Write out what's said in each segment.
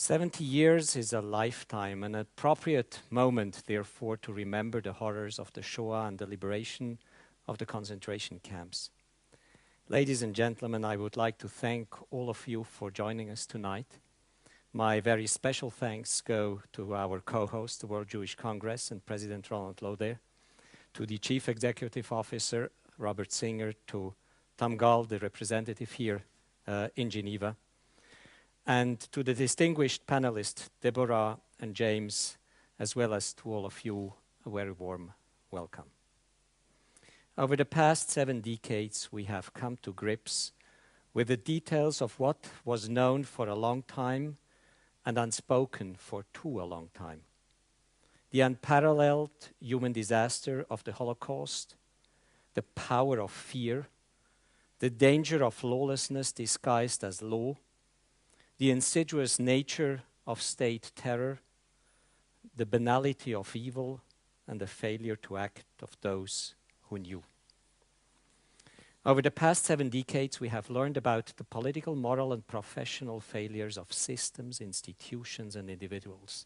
70 years is a lifetime, an appropriate moment, therefore, to remember the horrors of the Shoah and the liberation of the concentration camps. Ladies and gentlemen, I would like to thank all of you for joining us tonight. My very special thanks go to our co-host, the World Jewish Congress, and President Ronald Lauder, to the Chief Executive Officer, Robert Singer, to Tom Gall, the representative here in Geneva, and to the distinguished panelists, Deborah and James, as well as to all of you, a very warm welcome. Over the past 7 decades, we have come to grips with the details of what was known for a long time and unspoken for too a long time. The unparalleled human disaster of the Holocaust, the power of fear, the danger of lawlessness disguised as law, the insidious nature of state terror, the banality of evil, and the failure to act of those who knew. Over the past 7 decades, we have learned about the political, moral, and professional failures of systems, institutions, and individuals,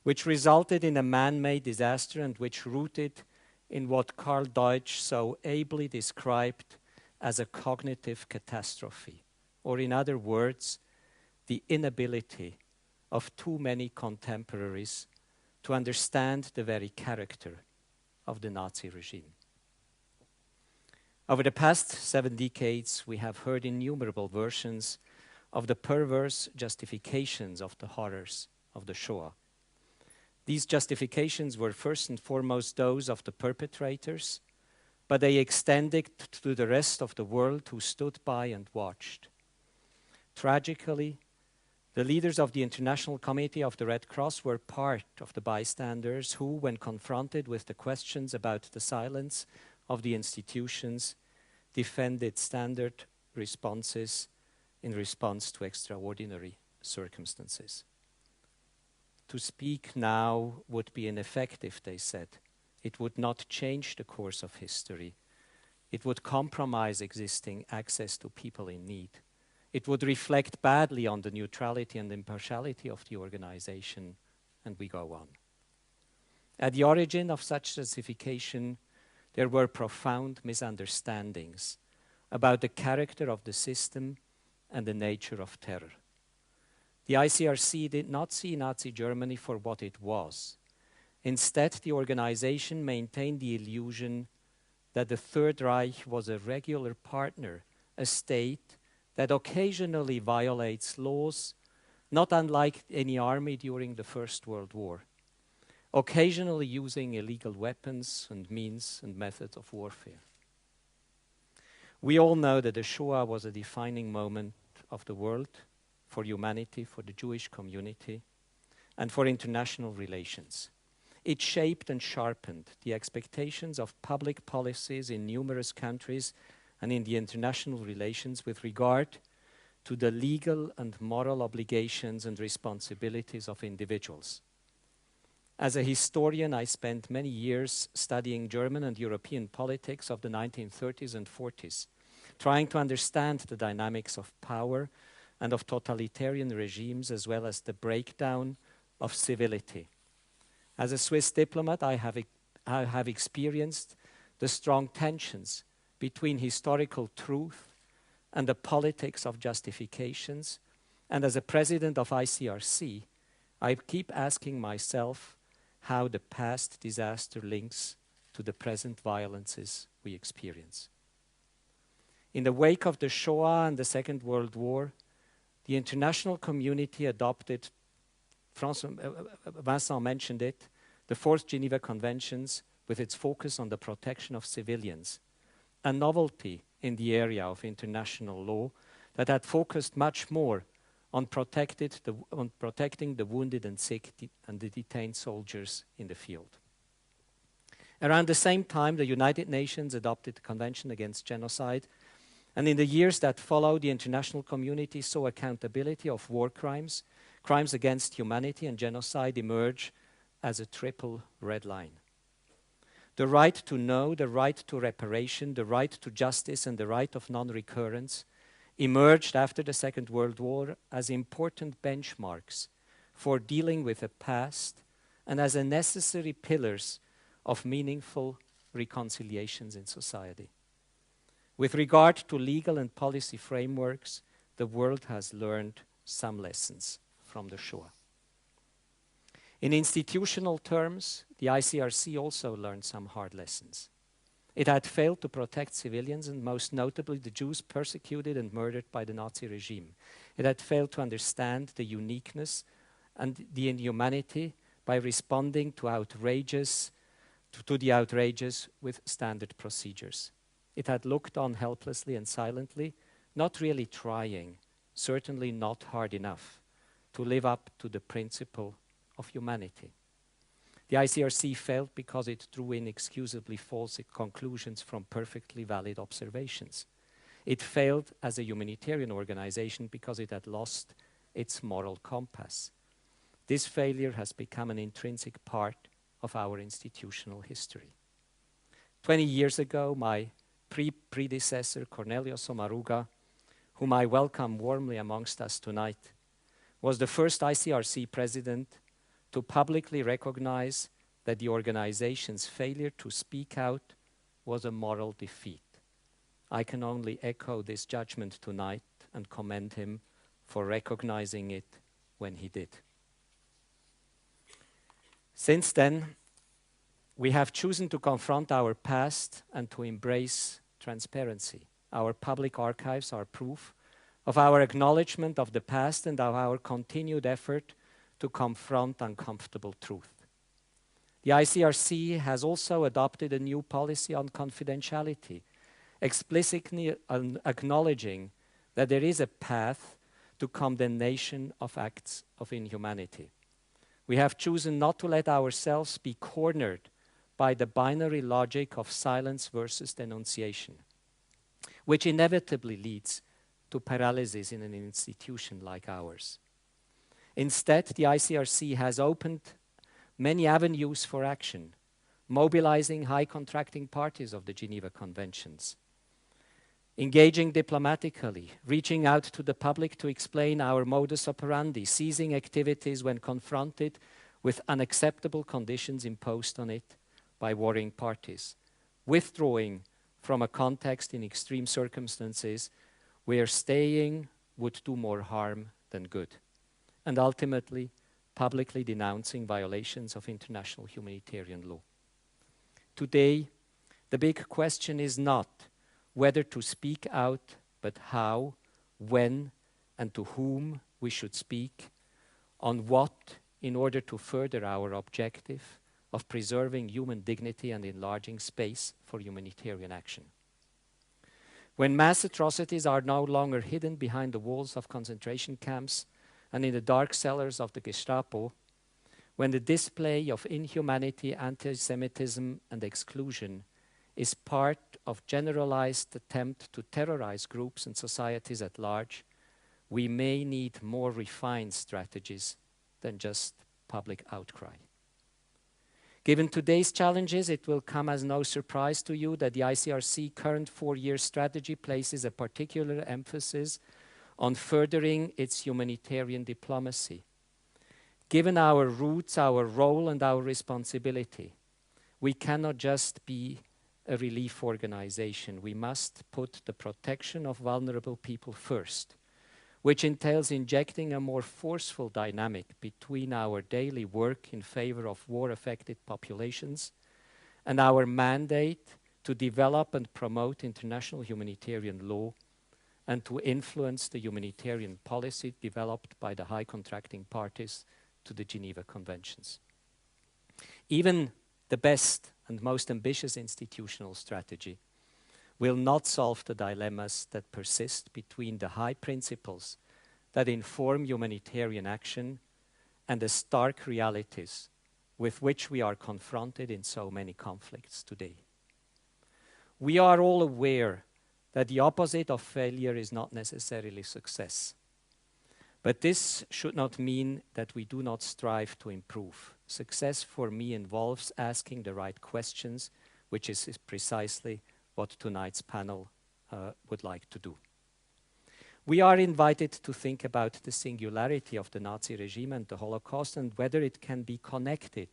which resulted in a man-made disaster and which rooted in what Karl Deutsch so ably described as a cognitive catastrophe, or in other words, the inability of too many contemporaries to understand the very character of the Nazi regime. Over the past 7 decades, we have heard innumerable versions of the perverse justifications of the horrors of the Shoah. These justifications were first and foremost those of the perpetrators, but they extended to the rest of the world who stood by and watched. Tragically, the leaders of the International Committee of the Red Cross were part of the bystanders who, when confronted with the questions about the silence of the institutions, defended standard responses in response to extraordinary circumstances. To speak now would be ineffective, they said. It would not change the course of history. It would compromise existing access to people in need. It would reflect badly on the neutrality and impartiality of the organization, and we go on. At the origin of such justification, there were profound misunderstandings about the character of the system and the nature of terror. The ICRC did not see Nazi Germany for what it was. Instead, the organization maintained the illusion that the Third Reich was a regular partner, a state that occasionally violates laws, not unlike any army during the First World War, occasionally using illegal weapons and means and methods of warfare. We all know that the Shoah was a defining moment of the world for humanity, for the Jewish community, and for international relations. It shaped and sharpened the expectations of public policies in numerous countries and in the international relations with regard to the legal and moral obligations and responsibilities of individuals. As a historian, I spent many years studying German and European politics of the 1930s and 40s, trying to understand the dynamics of power and of totalitarian regimes, as well as the breakdown of civility. As a Swiss diplomat, I have experienced the strong tensions between historical truth and the politics of justifications. And as a president of ICRC, I keep asking myself how the past disaster links to the present violences we experience. In the wake of the Shoah and the Second World War, the international community adopted, Vincent mentioned it, the Fourth Geneva Conventions with its focus on the protection of civilians, a novelty in the area of international law that had focused much more on protecting the wounded and sick and the detained soldiers in the field. Around the same time, the United Nations adopted the Convention Against Genocide, and in the years that followed, the international community saw accountability of war crimes, crimes against humanity, and genocide emerge as a triple red line. The right to know, the right to reparation, the right to justice, and the right of non-recurrence emerged after the Second World War as important benchmarks for dealing with the past and as a necessary pillars of meaningful reconciliations in society. With regard to legal and policy frameworks, the world has learned some lessons from the Shoah. In institutional terms, the ICRC also learned some hard lessons. It had failed to protect civilians, and most notably the Jews persecuted and murdered by the Nazi regime. It had failed to understand the uniqueness and the inhumanity by responding to the outrageous with standard procedures. It had looked on helplessly and silently, not really trying, certainly not hard enough, to live up to the principle of humanity. The ICRC failed because it drew inexcusably false conclusions from perfectly valid observations. It failed as a humanitarian organization because it had lost its moral compass. This failure has become an intrinsic part of our institutional history. 20 years ago, my predecessor, Cornelius Sommaruga, whom I welcome warmly amongst us tonight, was the first ICRC president to publicly recognize that the organization's failure to speak out was a moral defeat. I can only echo this judgment tonight and commend him for recognizing it when he did. Since then, we have chosen to confront our past and to embrace transparency. Our public archives are proof of our acknowledgement of the past and of our continued effort to confront uncomfortable truth. The ICRC has also adopted a new policy on confidentiality, explicitly acknowledging that there is a path to condemnation of acts of inhumanity. We have chosen not to let ourselves be cornered by the binary logic of silence versus denunciation, which inevitably leads to paralysis in an institution like ours. Instead, the ICRC has opened many avenues for action, mobilizing high contracting parties of the Geneva Conventions, engaging diplomatically, reaching out to the public to explain our modus operandi, seizing activities when confronted with unacceptable conditions imposed on it by warring parties, withdrawing from a context in extreme circumstances where staying would do more harm than good, and ultimately publicly denouncing violations of international humanitarian law. Today, the big question is not whether to speak out, but how, when, and to whom we should speak, on what, in order to further our objective of preserving human dignity and enlarging space for humanitarian action. When mass atrocities are no longer hidden behind the walls of concentration camps and in the dark cellars of the Gestapo, when the display of inhumanity, anti-Semitism, and exclusion is part of generalized attempt to terrorize groups and societies at large, we may need more refined strategies than just public outcry. Given today's challenges, it will come as no surprise to you that the ICRC current 4-year strategy places a particular emphasis on furthering its humanitarian diplomacy. Given our roots, our role, and our responsibility, we cannot just be a relief organization. We must put the protection of vulnerable people first, which entails injecting a more forceful dynamic between our daily work in favor of war-affected populations and our mandate to develop and promote international humanitarian law and to influence the humanitarian policy developed by the high contracting parties to the Geneva Conventions. Even the best and most ambitious institutional strategy will not solve the dilemmas that persist between the high principles that inform humanitarian action and the stark realities with which we are confronted in so many conflicts today. We are all aware that the opposite of failure is not necessarily success. But this should not mean that we do not strive to improve. Success for me involves asking the right questions, which is precisely what tonight's panel would like to do. We are invited to think about the singularity of the Nazi regime and the Holocaust and whether it can be connected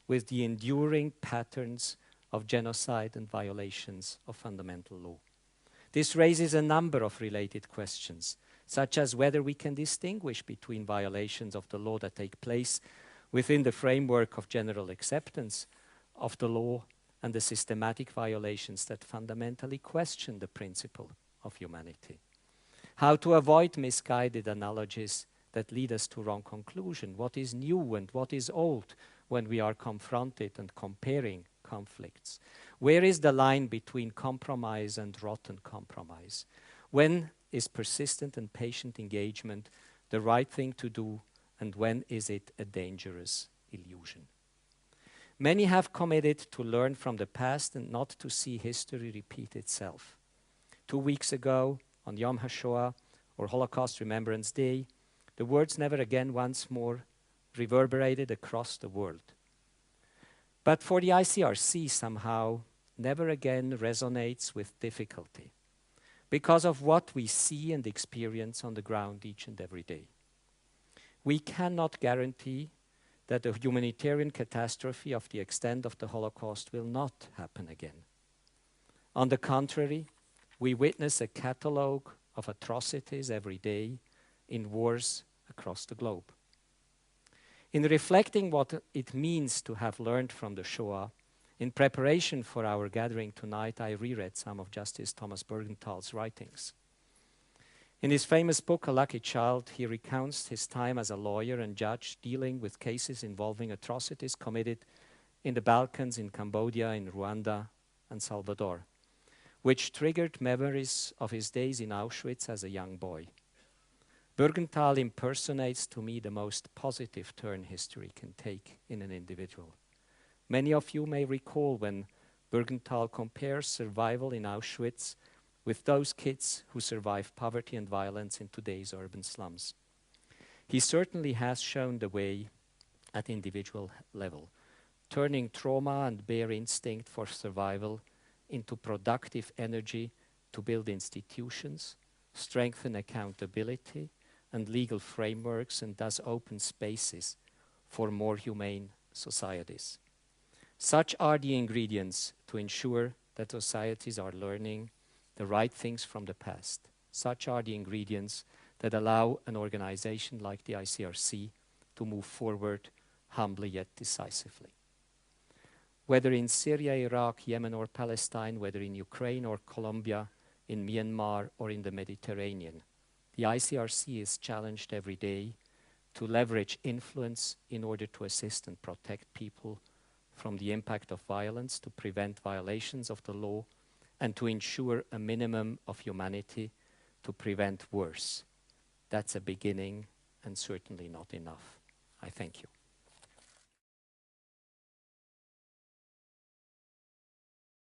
with the enduring patterns of genocide and violations of fundamental law. This raises a number of related questions, such as whether we can distinguish between violations of the law that take place within the framework of general acceptance of the law and the systematic violations that fundamentally question the principle of humanity. How to avoid misguided analogies that lead us to wrong conclusion. What is new and what is old when we are confronted and comparing conflicts? Where is the line between compromise and rotten compromise? When is persistent and patient engagement the right thing to do, and when is it a dangerous illusion? Many have committed to learn from the past and not to see history repeat itself. 2 weeks ago, on Yom HaShoah, or Holocaust Remembrance Day, the words "never again" once more reverberated across the world. But for the ICRC, somehow, "never again" resonates with difficulty because of what we see and experience on the ground each and every day. We cannot guarantee that a humanitarian catastrophe of the extent of the Holocaust will not happen again. On the contrary, we witness a catalogue of atrocities every day in wars across the globe. In reflecting what it means to have learned from the Shoah, in preparation for our gathering tonight, I reread some of Justice Thomas Bergenthal's writings. In his famous book, A Lucky Child, he recounts his time as a lawyer and judge dealing with cases involving atrocities committed in the Balkans, in Cambodia, in Rwanda, and Salvador, which triggered memories of his days in Auschwitz as a young boy. Bergenthal impersonates to me the most positive turn history can take in an individual. Many of you may recall when Bergenthal compares survival in Auschwitz with those kids who survive poverty and violence in today's urban slums. He certainly has shown the way at individual level, turning trauma and bare instinct for survival into productive energy to build institutions, strengthen accountability and legal frameworks, and thus open spaces for more humane societies. Such are the ingredients to ensure that societies are learning the right things from the past. Such are the ingredients that allow an organization like the ICRC to move forward humbly yet decisively. Whether in Syria, Iraq, Yemen, or Palestine, whether in Ukraine or Colombia, in Myanmar, or in the Mediterranean, the ICRC is challenged every day to leverage influence in order to assist and protect people from the impact of violence, to prevent violations of the law, and to ensure a minimum of humanity to prevent worse. That's a beginning and certainly not enough. I thank you.